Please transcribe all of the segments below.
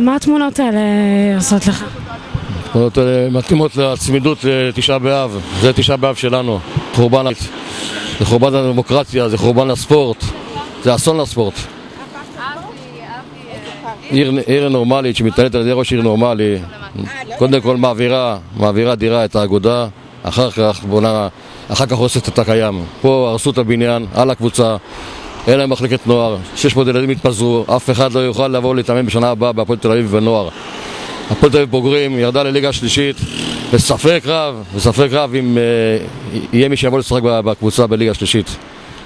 מה התמונות האלה עושות לך? התמונות האלה מתאימות לצמידות לתשעה באב. זה תשעה באב שלנו. זה חורבן הדמוקרטיה, זה חורבן הספורט, זה אסון לספורט. עיר נורמלית שמתנהלת על ידי ראש עיר נורמלי, קודם כל מעבירה דירה את האגודה, אחר כך עושה את הקיים. פה הרסו את הבניין, על הקבוצה, אין להם מחלקת נוער, 600 ילדים התפזרו, אף אחד לא יוכל לבוא להתאמן בשנה הבאה בהפועל תל אביב בנוער. הפועל תל אביב בוגרים, ירדה לליגה השלישית, בספק רב אם יהיה מי שיבוא לשחק בקבוצה בליגה השלישית.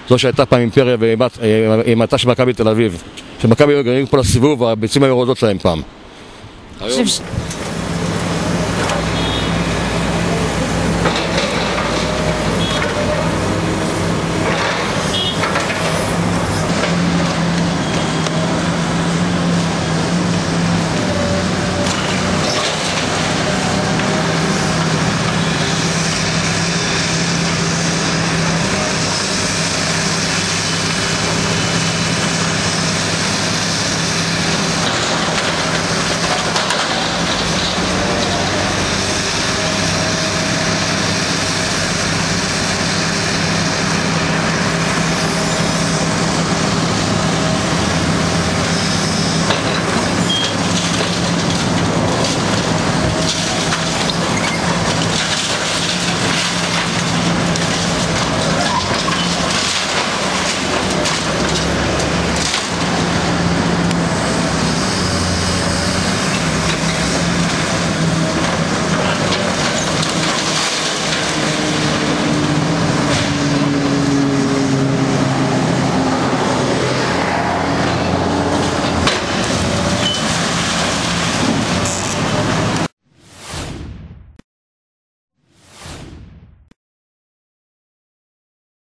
זו שהייתה פעם אימפריה ואימתה של מכבי תל אביב. שמכבי היו גרים פה לסיבוב, הביצים היו יורדות להם פעם.